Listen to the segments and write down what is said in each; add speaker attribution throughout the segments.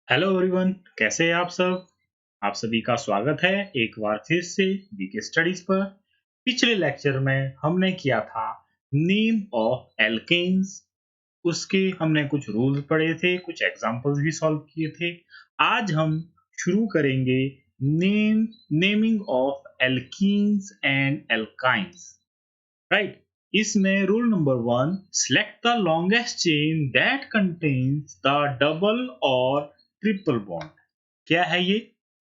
Speaker 1: Hello everyone, कैसे हैं आप सब। आप सभी का स्वागत है एक बार फिर से बीके स्टडीज पर। पिछले लेक्चर में हमने किया था नेम ऑफ एल्केन्स। उसके हमने कुछ रूल्स पढ़े थे, कुछ एग्जांपल्स भी सॉल्व किए थे। आज हम शुरू करेंगे naming of alkenes and alkynes. Right. इसमें rule number 1, select the longest chain that contains the double और ट्रिपल बॉन्ड। क्या है ये?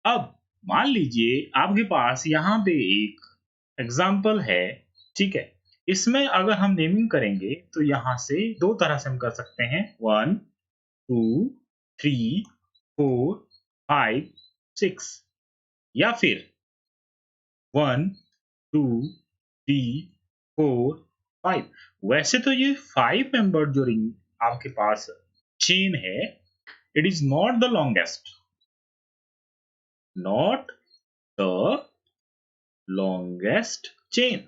Speaker 1: अब मान लीजिए आपके पास यहाँ पे एक एग्जाम्पल है। ठीक है। इसमें अगर हम नेमिंग करेंगे तो यहाँ से दो तरह से हम कर सकते हैं, 1 2 3 4 5 6, या फिर 1 2 3 4 5। वैसे तो ये 5 मेंबर जो रिंग आपके पास चेन है, it is not the longest, not the longest chain.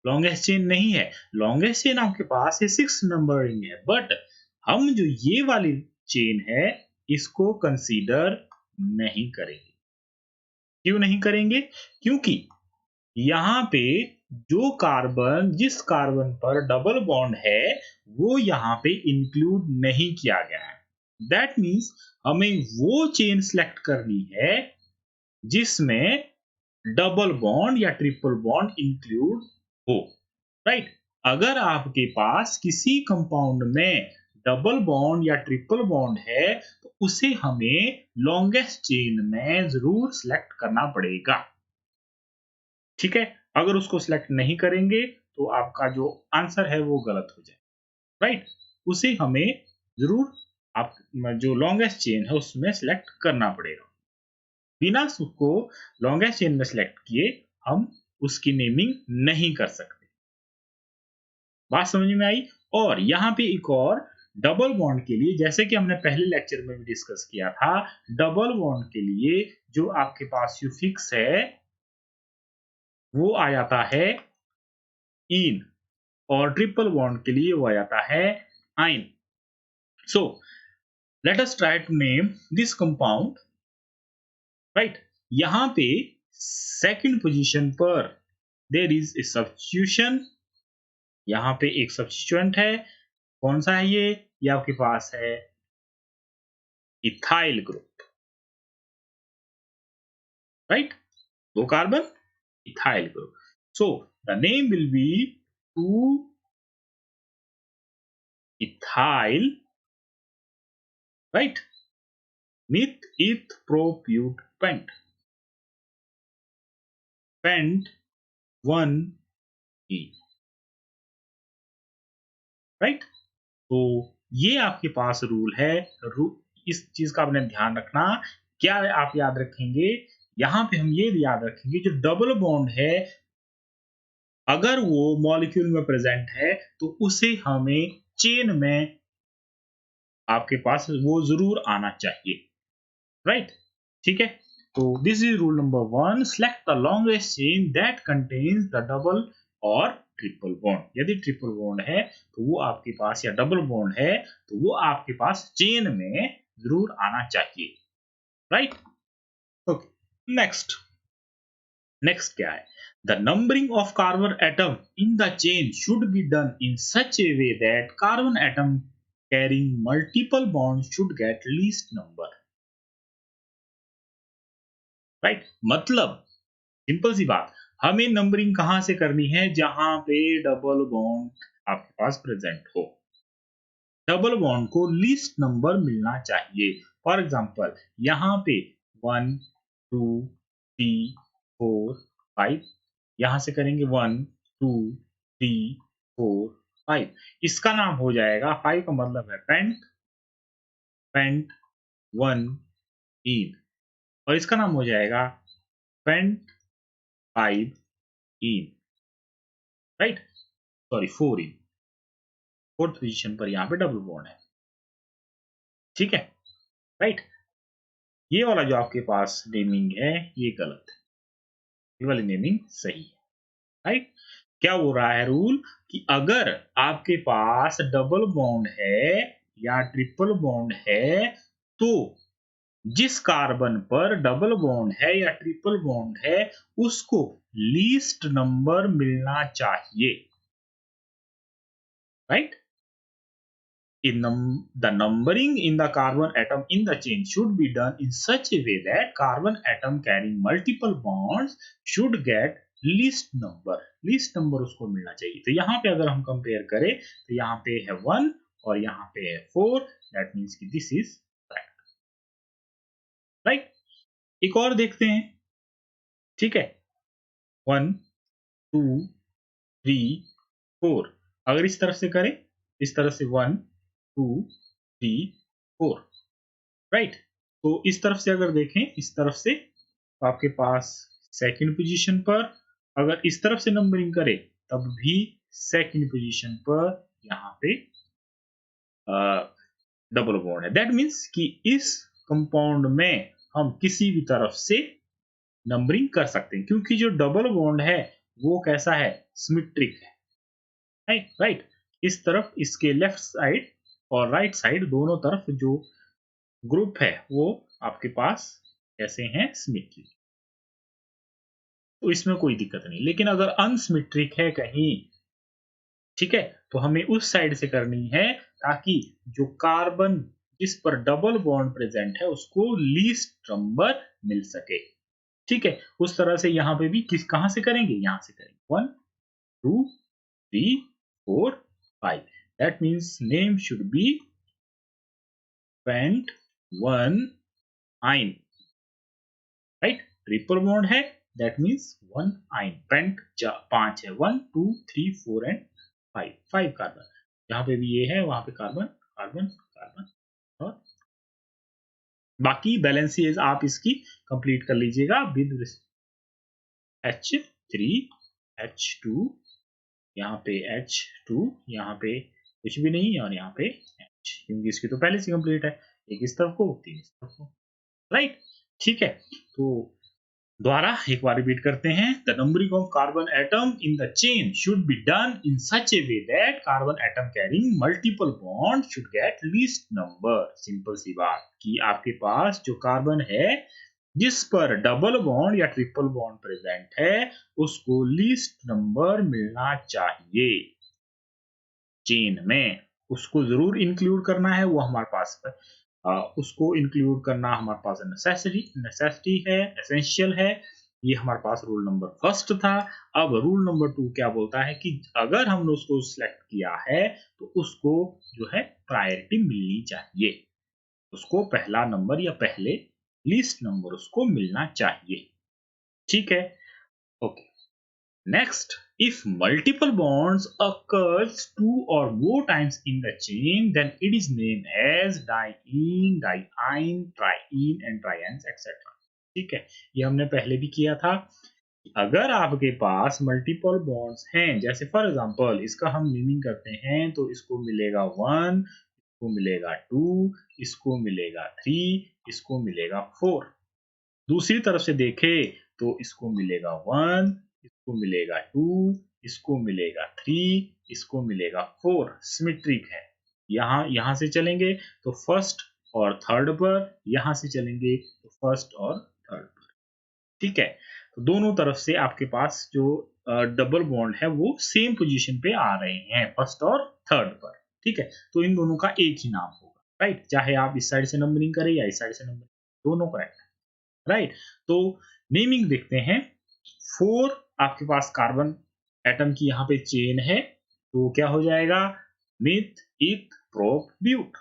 Speaker 1: Longest chain नहीं है। लॉन्गेस्ट चेन आपके पास है 6 मेंबर रिंग है, बट हम जो ये वाली चेन है इसको कंसीडर नहीं करेंगे। क्यों नहीं करेंगे? क्योंकि यहाँ पे जो कार्बन जिस कार्बन पर डबल बॉन्ड है वो यहाँ पे इंक्लूड नहीं किया गया है। दैट मीन्स हमें वो चेन सेलेक्ट करनी है जिसमें डबल बॉन्ड या ट्रिपल बॉन्ड इंक्लूड हो। राइट। अगर आपके पास किसी कंपाउंड में डबल बॉन्ड या ट्रिपल बॉन्ड है तो उसे हमें लॉन्गेस्ट चेन में जरूर सेलेक्ट करना पड़ेगा। ठीक है। अगर उसको सिलेक्ट नहीं करेंगे तो आपका जो आंसर है वो गलत हो जाए। राइट। उसे हमें जरूर आप जो लॉन्गेस्ट चेन है उसमें सिलेक्ट करना पड़ेगा। बिना उसको लॉन्गेस्ट चेन में सिलेक्ट किए हम उसकी नेमिंग नहीं कर सकते। बात समझ में आई? और यहाँ पे एक और डबल बॉन्ड के लिए, जैसे कि हमने पहले लेक्चर में भी डिस्कस किया था, डबल बॉन्ड के लिए जो आपके पास सुफिक्स है वो आ जाता है इन, और ट्रिपल बॉन्ड के लिए वो आ जाता है yne. So let us try to name this compound. Right. यहां पे सेकंड पोजीशन पर देयर इज ए सब्स्टिट्यूशन। यहां पे एक सब्स्टिट्यूएंट है। कौन सा है ये आपके पास है इथाइल ग्रुप। राइट। दो carbon, ethyl group. So the name will be 2 ethyl, right, with propute pent, pent 1E। Right. तो ये आपके पास रूल है। इस चीज का आपने ध्यान रखना। क्या आप याद रखेंगे? यहां पे हम ये याद रखेंगे जो डबल बॉन्ड है अगर वो मॉलिक्यूल में प्रेजेंट है तो उसे हमें चेन में आपके पास वो जरूर आना चाहिए। राइट। ठीक है। तो this is rule number 1, select the longest chain that contains the double और ट्रिपल बॉन्ड। यदि ट्रिपल बॉन्ड है तो वो आपके पास, या डबल बॉन्ड है तो वो आपके पास चेन में जरूर आना चाहिए। राइट। ओके। नेक्स्ट नेक्स्ट क्या है? The numbering of carbon atom in the chain should be done in such a way that carbon atom carrying multiple bonds should get least number। Right. मतलब simple सी बात, हमें numbering कहां से करनी है? जहां पे डबल बॉन्ड आपके पास प्रेजेंट हो। डबल बॉन्ड को लीस्ट नंबर मिलना चाहिए। फॉर एग्जांपल यहाँ पे 1 2 3 4 5, यहां से करेंगे 1 2 3 4 5। इसका नाम हो जाएगा, 5 का मतलब है पेंट, पेंट 1 इन, और इसका नाम हो जाएगा पेंट 5 इन। राइट। सॉरी 4 इन। फोर्थ पोजीशन पर यहाँ पे डबल बॉन्ड है। ठीक है। राइट। ये वाला जो आपके पास नेमिंग है ये गलत है, ये वाली नेमिंग सही है। राइट। क्या हो रहा है रूल कि अगर आपके पास डबल बॉन्ड है या ट्रिपल बॉन्ड है तो जिस कार्बन पर डबल बॉन्ड है या ट्रिपल बॉन्ड है उसको लीस्ट नंबर मिलना चाहिए, right? The numbering in the carbon atom in the chain should be done in such a way that carbon atom carrying multiple bonds should get least number. Least number उसको मिलना चाहिए। तो यहाँ पे अगर हम कंपेयर करें तो यहाँ पे है 1 और यहाँ पे है 4, दैट मीन्स कि दिस इज करेक्ट, राइट? एक और देखते हैं, ठीक है? 1 2 3 4, अगर इस तरफ से करें, इस तरफ से 1 2 3 4, राइट? तो इस तरफ से अगर देखें, इस तरफ से तो आपके पास सेकंड पोजीशन पर, अगर इस तरफ से नंबरिंग करें तब भी सेकंड पोजीशन पर यहाँ पे डबल बॉन्ड है। दैट मीन्स कि इस कंपाउंड में हम किसी भी तरफ से नंबरिंग कर सकते हैं, क्योंकि जो डबल बॉन्ड है वो कैसा है, सिमेट्रिक है, राइट? इस तरफ इसके लेफ्ट साइड और राइट साइड दोनों तरफ जो ग्रुप है वो आपके पास कैसे हैं, सिमेट्रिक। तो इसमें कोई दिक्कत नहीं। लेकिन अगर अनसिमेट्रिक है कहीं, ठीक है, तो हमें उस साइड से करनी है ताकि जो कार्बन जिस पर डबल बॉन्ड प्रेजेंट है उसको लीस्ट नंबर मिल सके, ठीक है? उस तरह से यहाँ पे भी कहां से करेंगे, यहाँ से करेंगे 1 2 3 4 5, that means name should be pent 1 yne, right? Triple bond है, दैट मीन्स 1 आइन, पेंट 5 है, 1 2 3 4 एंड 5 कार्बन, जहां पे भी ये है वहां पे कार्बन कार्बन कार्बन, और बाकी बैलेंसेज आप इसकी कंप्लीट कर लीजिएगा विद H3 H2, यहाँ पे H2, यहाँ पे कुछ भी नहीं और यहाँ पे H, क्योंकि इसकी तो पहले से कंप्लीट है, एक इस तरफ को 3 इस तरफ को, राइट? ठीक है, तो द्वारा एक बार रिपीट करते हैं। The numbering of carbon atom in the chain should be done in such a way that carbon atom carrying multiple bond should get least number. Simple सी बात कि आपके पास जो कार्बन है जिस पर डबल बॉन्ड या ट्रिपल बॉन्ड प्रेजेंट है उसको लीस्ट नंबर मिलना चाहिए चेन में, उसको जरूर इंक्लूड करना है, वो हमारे पास उसको इंक्लूड करना हमारे पास नेसेसिटी है, एसेंशियल है। ये हमारे पास रूल नंबर फर्स्ट था। अब रूल नंबर 2 क्या बोलता है कि अगर हमने उसको सिलेक्ट किया है तो उसको जो है प्रायोरिटी मिलनी चाहिए, उसको पहला नंबर या पहले लीस्ट नंबर उसको मिलना चाहिए, ठीक है? Okay, next, if multiple bonds occurs 2 or more times in the chain, then it is named as diene, diene, triene and triens etc. ठीक है, ये हमने पहले भी किया था। अगर आपके पास मल्टीपल बॉन्ड्स हैं, जैसे फॉर एग्जांपल इसका हम नेमिंग करते हैं तो इसको मिलेगा 1, इसको मिलेगा 2, इसको मिलेगा 3, इसको मिलेगा 4। दूसरी तरफ से देखें तो इसको मिलेगा 1, इसको मिलेगा 2, इसको मिलेगा 3, इसको मिलेगा 4, सिमेट्रिक है। यहां से चलेंगे तो फर्स्ट और थर्ड पर, यहां से चलेंगे तो फर्स्ट और थर्ड पर, ठीक है? तो दोनों तरफ से आपके पास जो डबल बॉन्ड है वो सेम पोजीशन पे आ रहे हैं, फर्स्ट और थर्ड पर, ठीक है? तो इन दोनों का एक ही नाम होगा, राइट? चाहे आप इस साइड से नंबरिंग करें या इस साइड से नंबरिंग, दोनों करेक्ट, राइट? तो नेमिंग देखते हैं। 4 आपके पास कार्बन एटम की यहाँ पे चेन है तो क्या हो जाएगा, मिथ इथ प्रोप ब्यूट,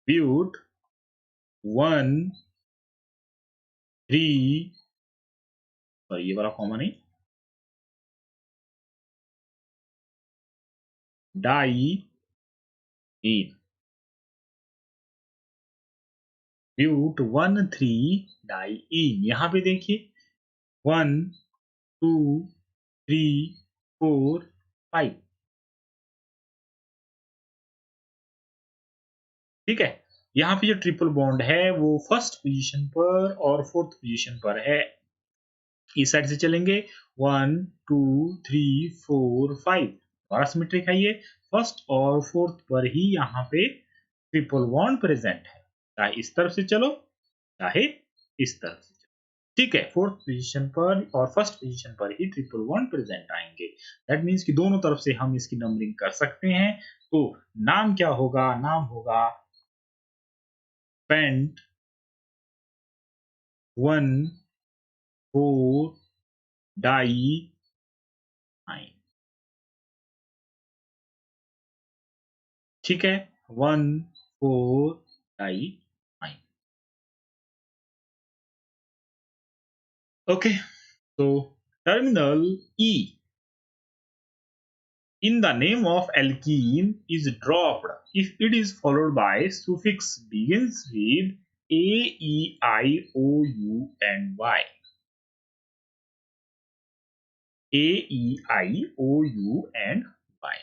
Speaker 1: ब्यूट 1 3, और ये वाला कॉमन है, डाई इन, ब्यूट 1 3 डाई इन। यहाँ पे देखिए 1 2 3 4 5, ठीक है? यहाँ पे जो ट्रिपल बॉन्ड है वो फर्स्ट पोजीशन पर और फोर्थ पोजीशन पर है। इस साइड से चलेंगे 1 2 3 4 5, दोबारा सिमेट्रिक है ये, फर्स्ट और फोर्थ पर ही यहाँ पे ट्रिपल बॉन्ड प्रेजेंट है, चाहे इस तरफ से चलो चाहे इस तरफ से चलो, ठीक है। फोर्थ पोजीशन पर और फर्स्ट पोजीशन पर ही ट्रिपल बॉन्ड प्रेजेंट आएंगे, दैट मीन्स कि दोनों तरफ से हम इसकी नंबरिंग कर सकते हैं। तो नाम क्या होगा, नाम होगा पेंट 1 4 डाई 9, ठीक है, 1 4 डाई 9। ओके, तो terminal E in the name of alkene is dropped if it is followed by suffix begins with A, E, I, O, U and Y. A, E, I, O, U and Y.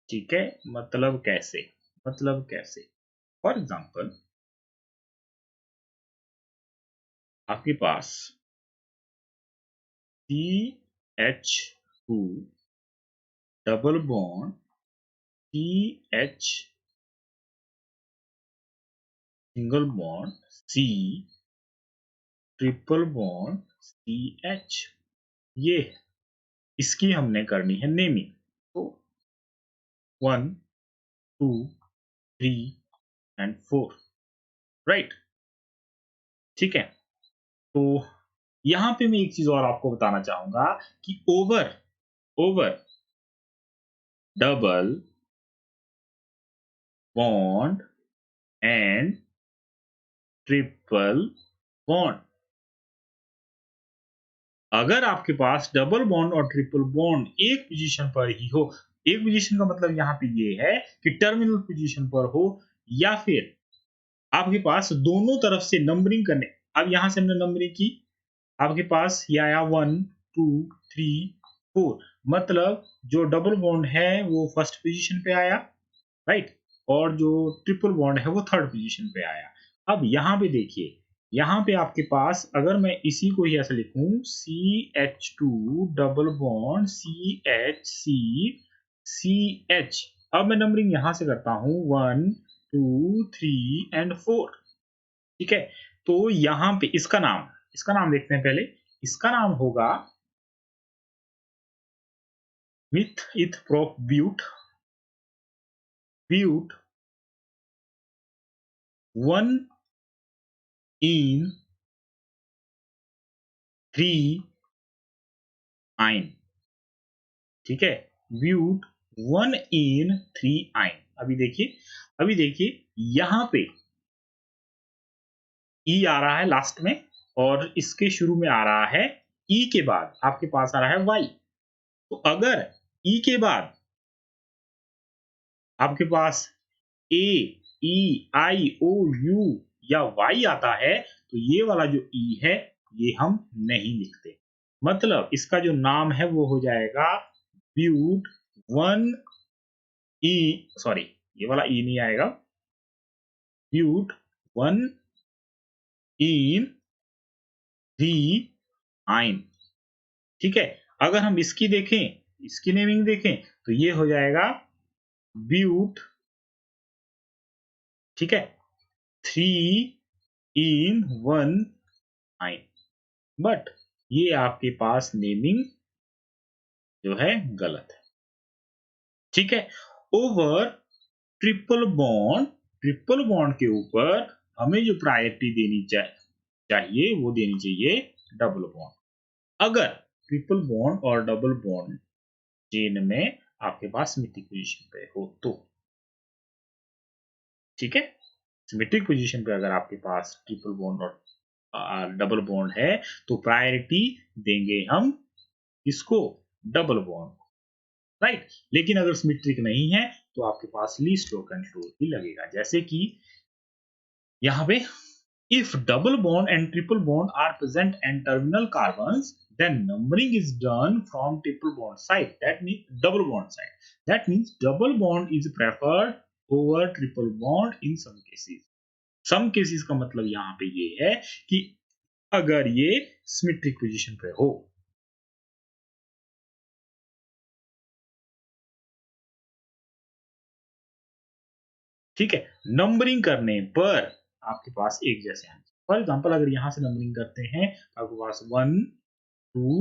Speaker 1: ठीक है, मतलब कैसे, मतलब कैसे? For example आपके पास CH2 double bond CH single bond C triple bond CH, ये इसकी हमने करनी है नेमिंग। तो 1 2 3 एंड 4, राइट, ठीक है। तो यहाँ पे मैं एक चीज और आपको बताना चाहूंगा कि over over double bond and triple bond, अगर आपके पास डबल बॉन्ड और ट्रिपल बॉन्ड एक पोजीशन पर ही हो, एक पोजीशन का मतलब यहाँ पे ये है कि टर्मिनल पोजीशन पर हो, या फिर आपके पास दोनों तरफ से नंबरिंग करने, अब यहां से हमने नंबरिंग की, आपके पास ये आया 1 2 3 4, मतलब जो डबल बॉन्ड है वो फर्स्ट पोजीशन पे आया, राइट, और जो ट्रिपल बॉन्ड है वो थर्ड पोजीशन पे आया। अब यहाँ पे देखिए, यहाँ पे आपके पास अगर मैं इसी को ही ऐसे लिखूं CH2 डबल बॉन्ड CH, अब मैं नंबरिंग यहां से करता हूं 1 2 3 एंड 4, ठीक है। तो यहाँ पे इसका नाम देखते हैं पहले, इसका नाम होगा मिथ इथ प्रोप ब्यूट ब्यूट 1 इन 3 आइन, ठीक है, ब्यूट 1 इन 3 आइन। अभी देखिए यहां पे ई आ रहा है लास्ट में, और इसके शुरू में आ रहा है ई के बाद आपके पास आ रहा है वाई। तो अगर ई के बाद आपके पास ए ई आई ओ यू या वाई आता है, तो ये वाला जो ई है ये हम नहीं लिखते, मतलब इसका जो नाम है वो हो जाएगा ब्यूट 1 ई, सॉरी ये वाला ई नहीं आएगा, ब्यूट 1 इन 3 आइन, ठीक है। अगर हम इसकी देखें, इसकी नेमिंग देखें, तो ये हो जाएगा ब्यूट, ठीक है, 3 इन 1 आइन, बट ये आपके पास नेमिंग जो है गलत है, ठीक है। ओवर ट्रिपल बॉन्ड के ऊपर हमें जो प्रायोरिटी देनी चाहिए वो देनी चाहिए डबल बॉन्ड, अगर ट्रिपल बॉन्ड और डबल बॉन्ड चेन में आपके पास सिमेट्रिक पोजीशन पे हो तो, ठीक है। सिमेट्रिक पोजीशन पे अगर आपके पास ट्रिपल बॉन्ड और डबल बॉन्ड है तो प्रायोरिटी देंगे हम इसको, डबल बॉन्ड, राइट। लेकिन अगर सिमेट्रिक नहीं है तो आपके पास लीस्ट लोकल रूल ही लगेगा, जैसे कि यहाँ पे if double bond and triple bond are present and terminal carbons, then numbering is done from triple bond side, that means double bond side, that means double bond is preferred over triple bond in some cases का मतलब यहाँ पे ये है कि अगर ये symmetric position पे हो, ठीक है, नंबरिंग करने पर आपके पास एक जैसे आएंगे। फॉर एग्जाम्पल अगर यहाँ से नंबरिंग करते हैं तो आपके पास 1 2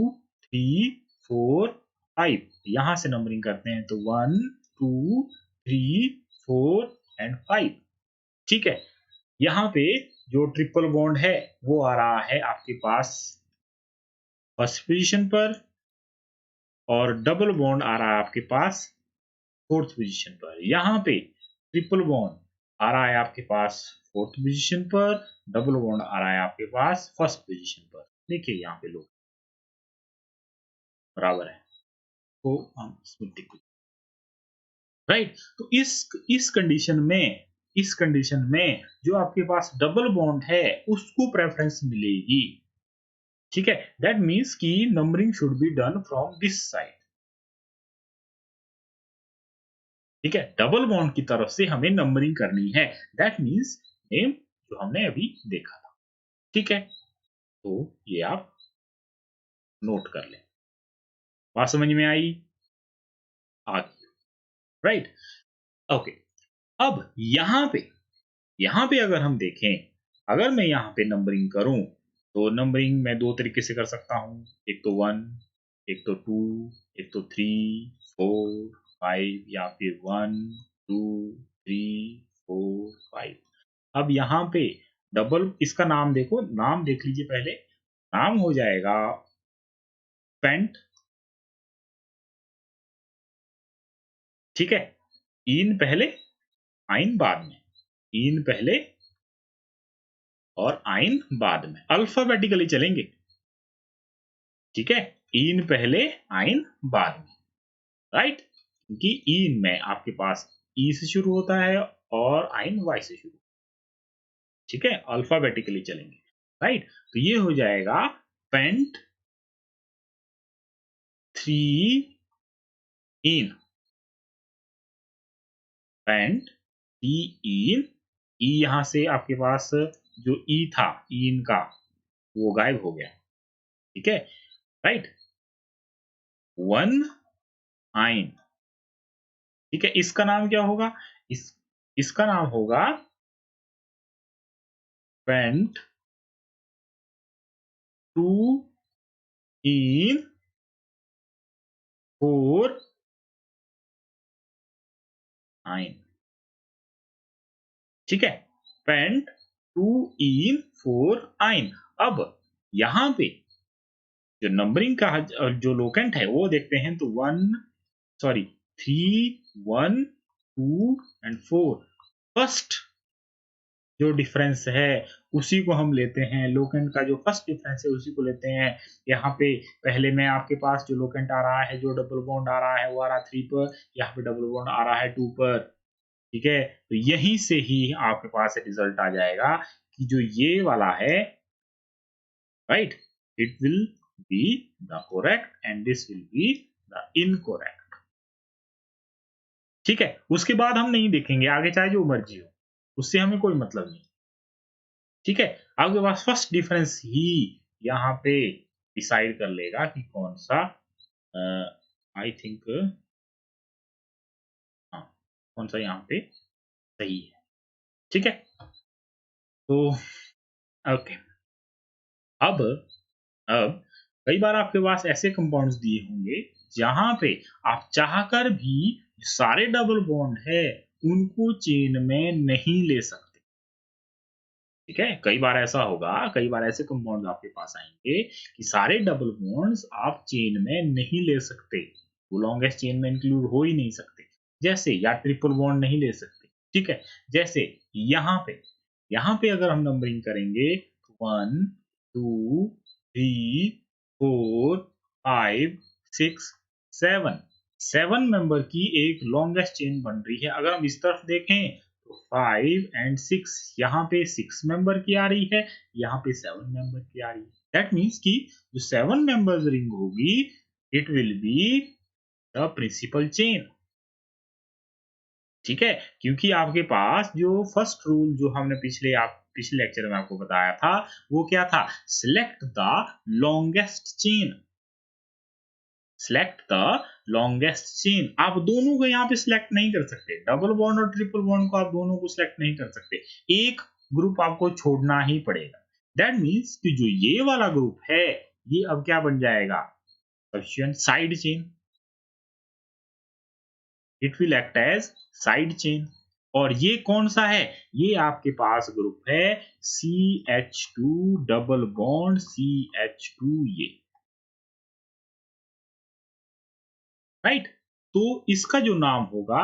Speaker 1: 3 4 5, यहाँ से नंबरिंग करते हैं तो 1 2 3 4 एंड 5। ठीक है, यहाँ पे जो ट्रिपल बॉन्ड है वो आ रहा है आपके पास फर्स्ट पोजीशन पर, और डबल बॉन्ड आ रहा है आपके पास फोर्थ पोजीशन पर। यहाँ पे ट्रिपल बॉन्ड आ रहा है आपके पास फोर्थ पोजीशन पर, डबल बॉन्ड आ रहा है आपके पास फर्स्ट पोजीशन पर। देखिए यहाँ पे लोग बराबर है, तो हम इसमें टिक, राइट। तो इस कंडीशन में जो आपके पास डबल बॉन्ड है उसको प्रेफरेंस मिलेगी। ठीक है, दैट मीन्स कि numbering should be done from this side. ठीक है, डबल बॉन्ड की तरफ से हमें नंबरिंग करनी है, दैट मीन्स नेम जो हमने अभी देखा था। ठीक है, तो ये आप नोट कर लें। बात समझ में आई? आ गई, राइट। ओके, अब यहाँ पे अगर हम देखें, अगर मैं यहाँ पे नंबरिंग करूं तो नंबरिंग मैं दो तरीके से कर सकता हूँ, एक तो 1, एक तो 2, एक तो 3 4 5, या फिर 1 2 3 4 5। अब यहाँ पे डबल, इसका नाम देखो, नाम देख लीजिए पहले। नाम हो जाएगा पेंट। ठीक है, इन पहले आइन बाद में, इन पहले और आइन बाद में, अल्फाबेटिकली चलेंगे। ठीक है, इन पहले आइन बाद में, राइट। क्योंकि इन में आपके पास ई से शुरू होता है और आइन वाई से शुरू। ठीक है, अल्फाबेटिकली चलेंगे, राइट। तो ये हो जाएगा पेंट 3 इन, पेंट 3 इन। ई यहां से आपके पास जो ई था इन का वो गायब हो गया। ठीक है, राइट। 1 आइन। ठीक है, इसका नाम क्या होगा? इसका नाम होगा पेंट 2 इन 4 आइन। ठीक है, पेंट 2 इन 4 आइन। अब यहां पे जो नंबरिंग का जो लोकेंट है वो देखते हैं तो 3 1 2 एंड 4। फर्स्ट जो डिफरेंस है उसी को हम लेते हैं, लोकेंट का जो फर्स्ट डिफरेंस है उसी को लेते हैं। यहाँ पे पहले में आपके पास जो लोकेंट आ रहा है, जो डबल बॉन्ड आ रहा है वो आ रहा है 3 पर, यहाँ पे डबल बॉन्ड आ रहा है 2 पर। ठीक है, तो यहीं से ही आपके पास रिजल्ट आ जाएगा कि जो ये वाला है, right, it will be the correct and this will be the incorrect. ठीक है, उसके बाद हम नहीं देखेंगे आगे, चाहे जो मर्जी हो, उससे हमें कोई मतलब नहीं। ठीक है, आपके पास फर्स्ट डिफरेंस ही यहाँ पे डिसाइड कर लेगा कि कौन सा, आई थिंक, हाँ, कौन सा यहाँ पे सही है। ठीक है, तो ओके, अब अब कई बार आपके पास ऐसे कंपाउंड्स दिए होंगे जहां पे आप चाहकर भी सारे डबल बॉन्ड है उनको चेन में नहीं ले सकते। ठीक है, कई बार ऐसा होगा, कई बार ऐसे कंपाउंड आपके पास आएंगे कि सारे डबल बॉन्ड्स आप चेन में नहीं ले सकते, वो लॉन्गेस्ट चेन में इंक्लूड हो ही नहीं सकते। जैसे या ट्रिपल बॉन्ड नहीं ले सकते। ठीक है, जैसे यहाँ पे अगर हम नंबरिंग करेंगे 1 2 3 4 5 6 7, 7 मेंबर की एक लॉन्गेस्ट चेन बन रही है। अगर हम इस तरफ देखें तो 5 एंड 6, यहाँ पे 6 मेंबर की आ रही है, यहाँ पे 7 मेंबर की आ रही है। दैट मीन्स कि जो 7 मेंबर्स रिंग होगी it will be the principal chain. ठीक है, क्योंकि आपके पास जो फर्स्ट रूल जो हमने पिछले लेक्चर में आपको बताया था वो क्या था? Select the longest chain. Select the longest chain. आप दोनों को यहाँ पे सिलेक्ट नहीं कर सकते, डबल बॉन्ड और ट्रिपल बॉन्ड को आप दोनों को सिलेक्ट नहीं कर सकते, एक ग्रुप आपको छोड़ना ही पड़ेगा। दैट मीन्स कि जो ये वाला ग्रुप है ये अब क्या बन जाएगा, sufficient side chain, it will act as side chain. और ये कौन सा है, ये आपके पास ग्रुप है CH2 डबल बॉन्ड CH2, ये राइट। तो इसका जो नाम होगा,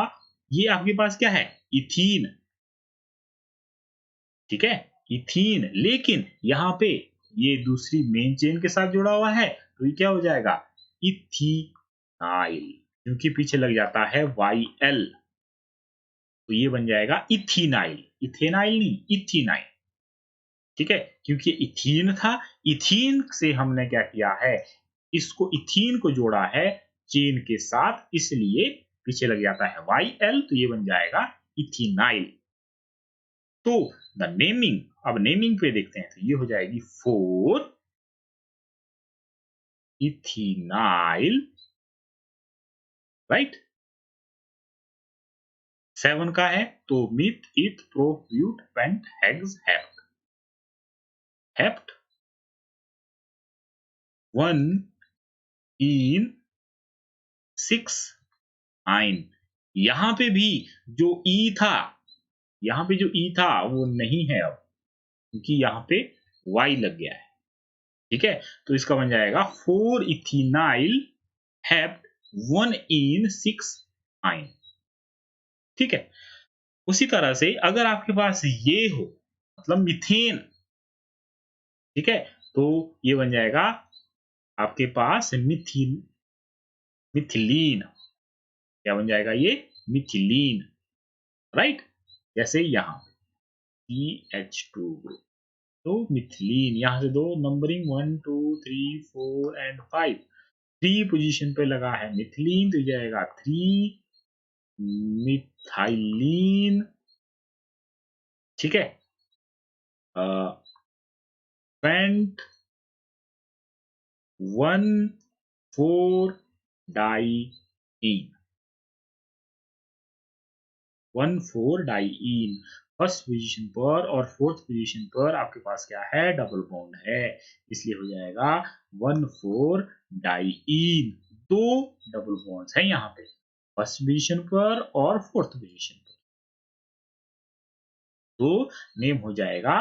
Speaker 1: ये आपके पास क्या है, इथीन, ठीक है, इथीन। लेकिन यहाँ पे ये दूसरी मेन चेन के साथ जुड़ा हुआ है, तो ये क्या हो जाएगा, इथीनाइल, क्योंकि पीछे लग जाता है YL, तो ये बन जाएगा इथीनाइल, इथेनाइल नहीं, इथीनाइल, ठीक है, क्योंकि इथीन था, इथीन से हमने क्या किया है, इसको इथीन को जोड़ा है चेन के साथ, इसलिए पीछे लग जाता है YL, तो ये बन जाएगा इथीनाइल। तो द नेमिंग, अब नेमिंग पे देखते हैं, तो ये हो जाएगी 4 इथीनाइल, राइट। 7 का है तो meth eth prop but pent hex hept, hept 1 इन 6 9। यहां पे भी जो ई था, यहाँ पे जो ई था वो नहीं है अब, क्योंकि यहाँ पे वाई लग गया है, ठीक है। तो इसका बन जाएगा 4 इथेनाइल हेप्ट 1 इन 6 आइन, ठीक है। उसी तरह से अगर आपके पास ये हो, मतलब मीथेन, ठीक है, तो ये बन जाएगा आपके पास मिथिल, मिथिलीन, क्या बन जाएगा ये, मिथिलीन, राइट। जैसे यहाँ CH2 ग्रुप, तो मिथिलीन, यहां से दो नंबरिंग 1 2 3 4 एंड 5, 3 पोजीशन पे लगा है मिथिलीन, तो जाएगा 3 मिथाइलीन, ठीक है। Pent 1 4 diene, 1 4 diene, first position पर और फोर्थ पोजीशन पर आपके पास क्या है, डबल बॉन्ड है, इसलिए हो जाएगा 1 4 डाइईन। दो डबल बॉन्ड्स है यहाँ पे, फर्स्ट पोजीशन पर और फोर्थ पोजीशन पर, तो नेम हो जाएगा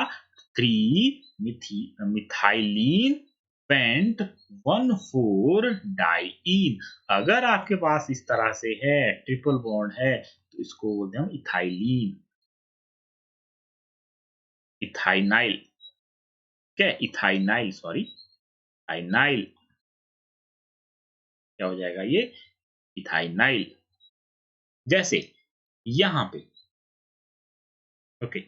Speaker 1: 3 मिथाइलीन पेंट 1 4 डाइईन। अगर आपके पास इस तरह से है, ट्रिपल बॉन्ड है, तो इसको बोलते हैं इथाइलीन, इथाइनाइल, क्या है, इथाइनाइल, सॉरी, इथाइनाइल, क्या हो जाएगा ये, इथाइनाइल। जैसे यहाँ पे, ओके,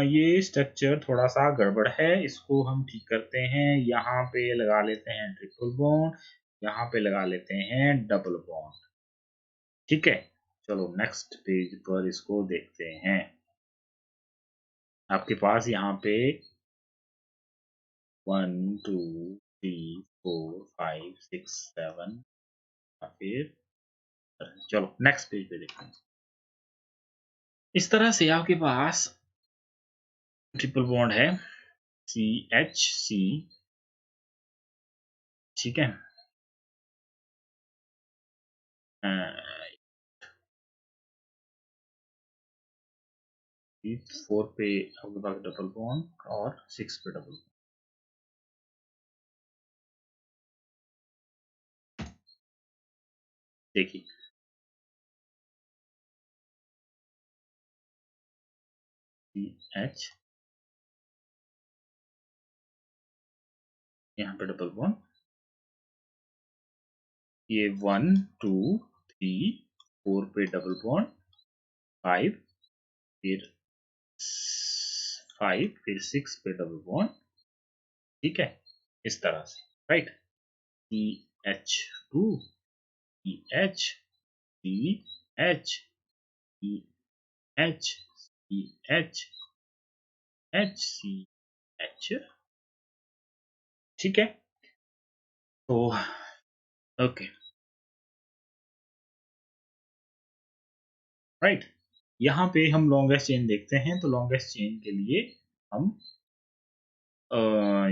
Speaker 1: ये स्ट्रक्चर थोड़ा सा गड़बड़ है, इसको हम ठीक करते हैं। यहाँ पे लगा लेते हैं ट्रिपल बॉन्ड, यहाँ पे लगा लेते हैं डबल बॉन्ड, ठीक है। चलो नेक्स्ट पेज पर इसको देखते हैं। आपके पास यहाँ पे 1 2 3 4 5 6 7, फिर चलो नेक्स्ट पेज पे देखते हैं। इस तरह से आपके पास ट्रिपल बॉन्ड है CH, ठीक है। 4 पे आपके पास डबल बॉन्ड और 6 पे डबल बॉन्ड, देखिए CH, यहाँ पे डबल बॉन्ड, ये 1 2 3 4 पे डबल बॉन्ड, 5 फिर 5 फिर 6 पे डबल बॉन्ड, ठीक है, इस तरह से, right. CH2 CH CH CH CH HCH, ठीक है। तो ओके, राइट। यहाँ पे हम लॉन्गेस्ट चेन देखते हैं, तो लॉन्गेस्ट चेन के लिए हम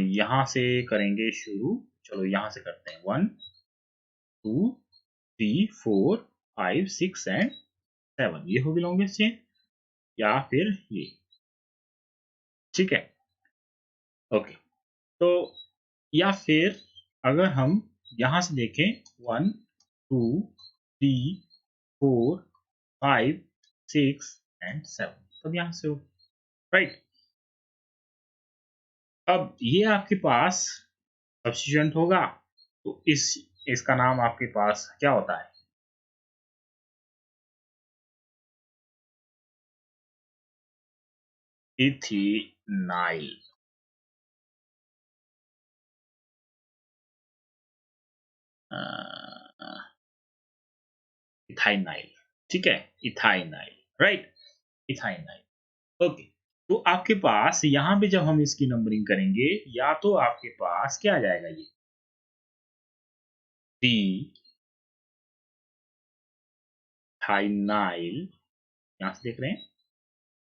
Speaker 1: यहाँ से करेंगे शुरू। चलो यहाँ से करते हैं, 1 2 3 4 5 6 एंड 7, ये होगी लॉन्गेस्ट चेन, या फिर ये, ठीक है। ओके, तो या फिर अगर हम यहाँ से देखें, 1 2 3 4 5 6 एंड 7, तब यहाँ से हो, राइट। अब ये आपके पास सब्स्टिट्यूएंट होगा, तो इसका नाम आपके पास क्या होता है? इथिनाइल। इथाइनाइल, ठीक है, इथाइनाइल, राइट, इथाइनाइल। ओके, तो आपके पास यहाँ पे जब हम इसकी नंबरिंग करेंगे, या तो आपके पास क्या आ जाएगा, ये डी थाइनाइल, यहाँ से देख रहे हैं,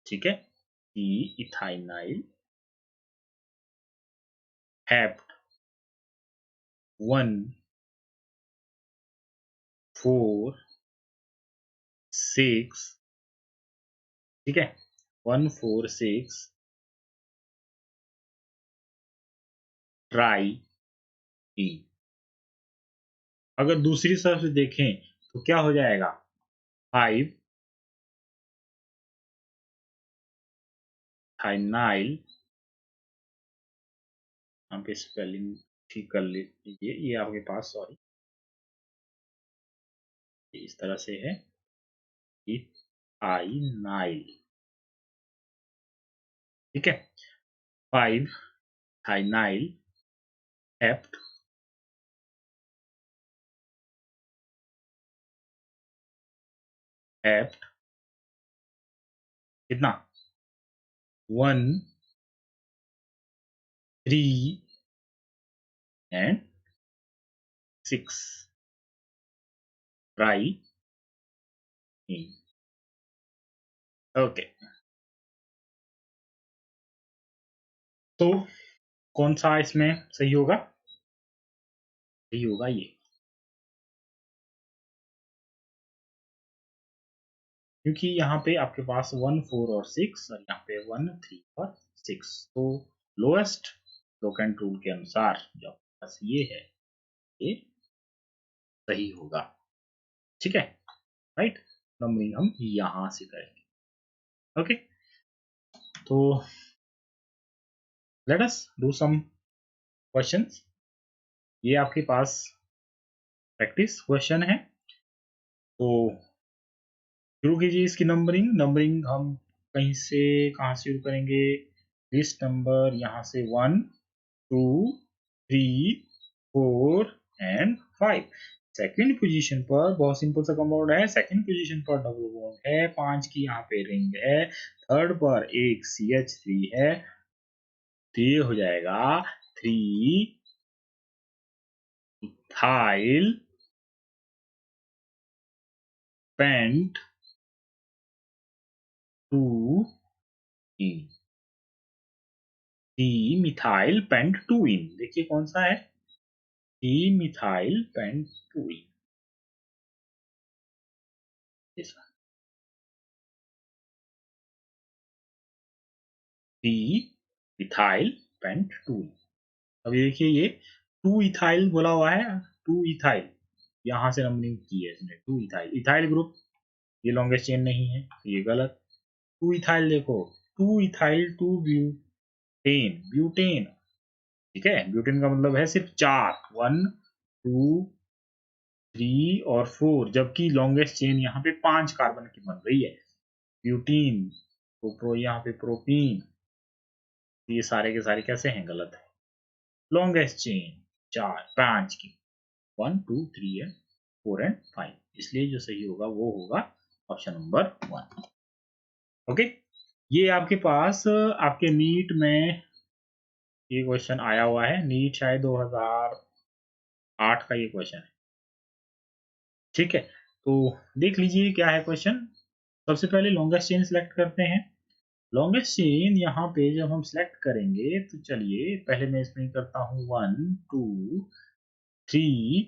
Speaker 1: ठीक है, डी इथाइनाइल हेप्ट 1 4 6, ठीक है, 1 4 6 ट्राई ई। अगर दूसरी तरफ से देखें तो क्या हो जाएगा, 5 थाइनाइल, यहाँ पे स्पेलिंग ठीक कर लीजिए, ये आपके पास, सॉरी, इस तरह से है, इथाइनाइल, ठीक है, 5 थाइनाइल हेप्ट हेप्ट कितना, 1 3 एंड 6 ट्राई इन। ओके, तो कौन सा इसमें सही होगा? सही होगा ये, क्योंकि यहाँ पे आपके पास 1 4 और 6, और यहाँ पे 1 3 और 6, तो लोएस्ट लोकेंट रूल के अनुसार जो आपके पास ये है, ये सही होगा, ठीक है, राइट। नंबरिंग हम यहाँ से करेंगे। ओके, तो let us do some questions. ये आपके पास प्रैक्टिस क्वेश्चन है, तो शुरू कीजिए इसकी नंबरिंग। नंबरिंग हम कहीं से कहाँ से शुरू करेंगे? लिस्ट नंबर यहाँ से 1 2 3 4 एंड 5। सेकंड पोजीशन पर बहुत सिंपल सा कंपाउंड है, सेकंड पोजीशन पर डबल बॉन्ड है, 5 की यहाँ पे रिंग है, थर्ड पर एक CH3 है, तो ये हो जाएगा 3 इथाइल पेंट 2 इन, मिथाइल पेंट 2 इन, देखिए कौन सा है, मिथाइल पेंट 2 इन, इथाइल पेंट 2 इन। अभी देखिए ये 2 इथाइल बोला हुआ है, 2 इथाइल, यहाँ से नंबरिंग की है इसने, 2 इथाइल, इथाइल ग्रुप, ये लॉन्गेस्ट चेन नहीं है, तो ये गलत। 2 इथाइल देखो, 2 इथाइल 2 ब्यूटेन, ब्यूटेन, ठीक है, ब्यूटेन का मतलब है सिर्फ 4, 1 2 3 और 4, जबकि लॉन्गेस्ट चेन यहाँ पे 5 कार्बन की बन रही है, ब्यूटीन, तो यहाँ पे प्रोपीन, ये सारे के सारे कैसे हैं, गलत है। लॉन्गेस्ट चेन 4 5 की, 1 2 3 एंड 4 एंड 5, इसलिए जो सही होगा वो होगा ऑप्शन नंबर 1। ओके, ये आपके पास आपके नीट में ये क्वेश्चन आया हुआ है, नीट शायद 2008 का ये क्वेश्चन है, ठीक है, तो देख लीजिए क्या है क्वेश्चन। सबसे पहले लॉन्गेस्ट चेन सिलेक्ट करते हैं। लॉन्गेस्ट चेन यहाँ पे जब हम सिलेक्ट करेंगे तो चलिए पहले मैं इसमें करता हूँ 1 2 3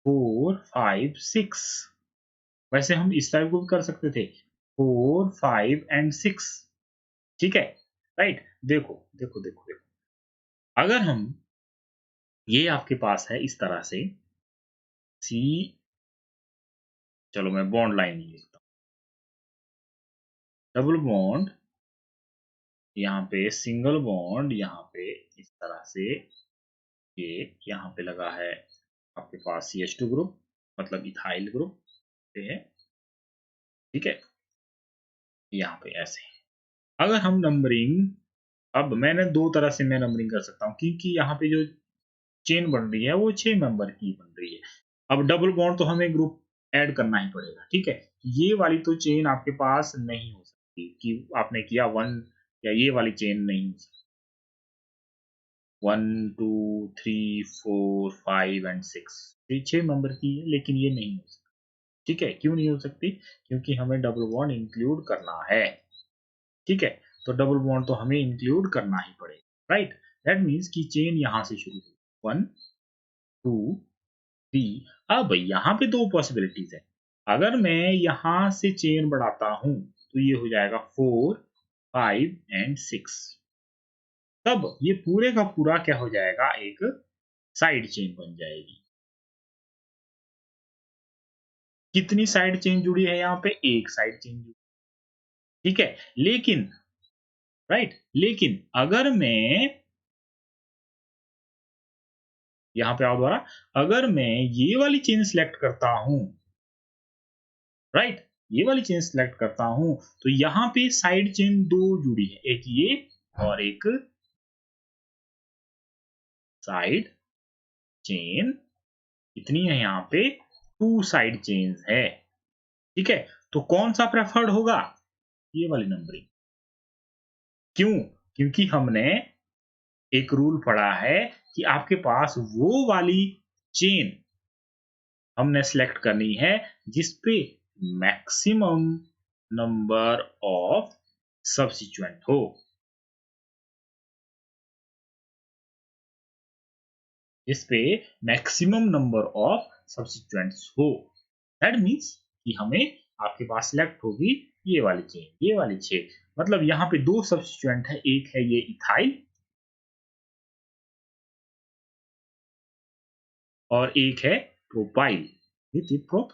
Speaker 1: 4 5 6। वैसे हम इस टाइप को भी कर सकते थे 4 5 एंड 6। ठीक है, राइट। देखो देखो देखो देखो, अगर हम ये आपके पास है इस तरह से सी, चलो मैं बॉन्ड लाइन लिखता हूँ, डबल बॉन्ड, यहाँ पे सिंगल बॉन्ड, यहाँ पे इस तरह से ये यहाँ पे लगा है आपके पास CH2 ग्रुप, मतलब इथाइल ग्रुप पे है। ठीक है, यहाँ पे ऐसे अगर हम नंबरिंग, अब मैंने दो तरह से मैं नंबरिंग कर सकता हूँ क्योंकि यहाँ पे जो चेन बन रही है वो 6 मेंबर की बन रही है। अब डबल बॉन्ड तो हमें ग्रुप ऐड करना ही पड़ेगा। ठीक है, ये वाली तो चेन आपके पास नहीं हो सकती कि आपने किया 1, या ये वाली चेन नहीं हो सकती 1 2 3 4 5 एंड 6, ये 6 मेंबर की है लेकिन ये नहीं हो सकती। ठीक है, क्यों नहीं हो सकती? क्योंकि हमें डबल बॉन्ड इंक्लूड करना है। ठीक है, तो डबल बॉन्ड तो हमें इंक्लूड करना ही पड़ेगा, राइट। दैट मीन्स कि चेन यहां से शुरू हुई 1 2 3। अब यहाँ पे दो पॉसिबिलिटीज है। अगर मैं यहां से चेन बढ़ाता हूं तो ये हो जाएगा 4 5 एंड 6। तब ये पूरे का पूरा क्या हो जाएगा, एक साइड चेन बन जाएगी। कितनी साइड चेन जुड़ी है यहाँ पे? एक साइड चेन जुड़ी। ठीक है, लेकिन राइट, लेकिन अगर मैं यहाँ पे आओ दोबारा, अगर मैं ये वाली चेन सिलेक्ट करता हूं, राइट, ये वाली चेन सिलेक्ट करता हूं तो यहाँ पे साइड चेन दो जुड़ी है, एक ये और एक साइड चेन। कितनी है यहाँ पे? 2 साइड चेन्स है। ठीक है, तो कौन सा प्रेफर्ड होगा? ये वाली नंबरिंग। क्यों? क्योंकि हमने एक रूल पढ़ा है कि आपके पास वो वाली चेन हमने सेलेक्ट करनी है जिसपे मैक्सिमम नंबर ऑफ सब्स्टिट्यूएंट हो। इस पे मैक्सिमम नंबर ऑफ सब्स्टिट्यूएंट्स हो। दैट मीन्स कि हमें आपके पास सिलेक्ट होगी ये वाली चेन, ये वाली चेन। मतलब यहाँ पे दो सब्स्टिट्यूएंट है, एक है ये इथाइल और एक है propyl with prop,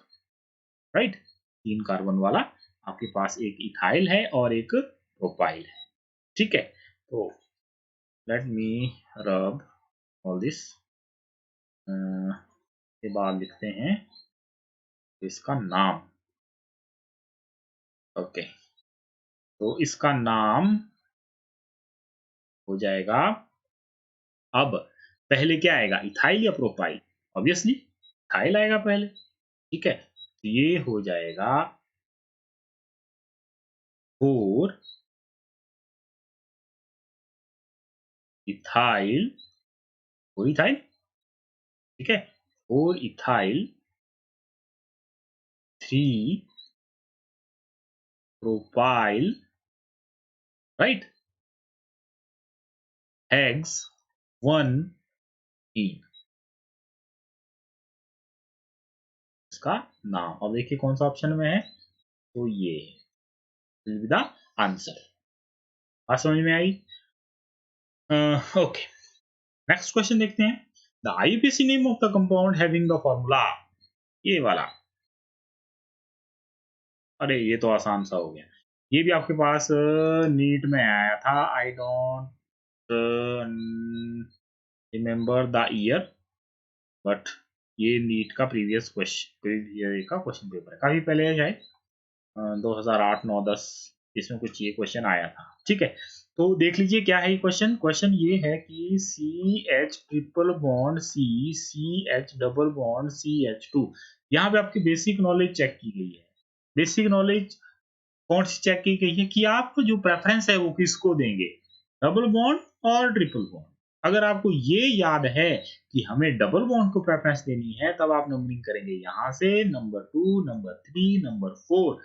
Speaker 1: right. 3 carbon वाला आपके पास एक इथाइल है और एक प्रोपाइल है। ठीक है, तो लेट मी रब ऑल दिस। के बाद लिखते हैं इसका नाम। ओके, तो इसका नाम हो जाएगा, अब पहले क्या आएगा, इथाइल या प्रोपाइल? ऑब्वियसली इथाइल आएगा पहले। ठीक है, तो ये हो जाएगा 4 इथाइल, 4 इथाइल। ठीक है, 4 इथाइल 3 प्रोपाइल, राइट, हेक्स 1 ईन, इसका नाम। अब देखिए कौन सा ऑप्शन में है, तो ये विल बी द आंसर। बात समझ में आई? ओके, नेक्स्ट क्वेश्चन देखते हैं। The IUPAC name of the compound having the formula, ये वाला। अरे ये तो आसान सा हो गया, ये भी आपके पास नीट में आया था। I don't remember the year, but ये नीट का प्रीवियस क्वेश्चन पेपर है, काफी पहले है शायद 2008 9 10, इसमें कुछ ये क्वेश्चन आया था। ठीक है, तो देख लीजिए क्या है ये क्वेश्चन। क्वेश्चन ये है कि CH triple bond C CH double bond CH2, यहाँ पे आपकी बेसिक नॉलेज चेक की गई है। बेसिक नॉलेज कौन सी चेक की गई है कि आप जो प्रेफरेंस है वो किसको देंगे, डबल बॉन्ड और ट्रिपल बॉन्ड। अगर आपको ये याद है कि हमें डबल बॉन्ड को प्रेफरेंस देनी है, तब आप नंबरिंग करेंगे यहाँ से नंबर 2, नंबर 3, नंबर 4।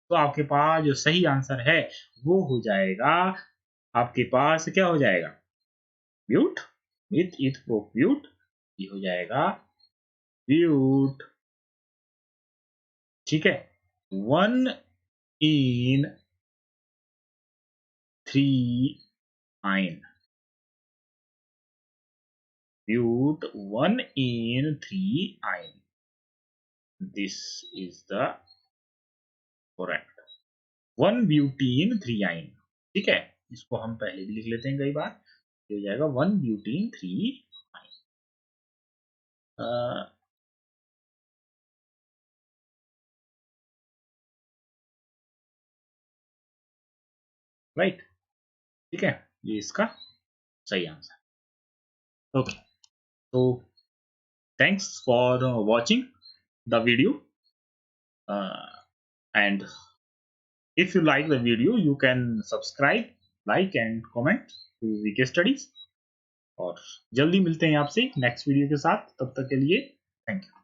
Speaker 1: तो आपके पास जो सही आंसर है वो हो जाएगा, आपके पास क्या हो जाएगा, ब्यूट विथ इथ प्रोप्यूट, ये हो जाएगा ब्यूट। ठीक है, 1 in 3 iron, ब्यूट 1 in 3 iron, this is the correct, 1 butene 3 iron। ठीक है, इसको हम पहले भी लिख लेते हैं कई बार, ये हो जाएगा 1 butene 3 iron। राइट, ठीक है, ये इसका सही आंसर। ओके, तो thanks for watching the video, and if you like the video you can subscribe, like and comment to VK Studies। और जल्दी मिलते हैं आपसे नेक्स्ट वीडियो के साथ, तब तक के लिए थैंक यू।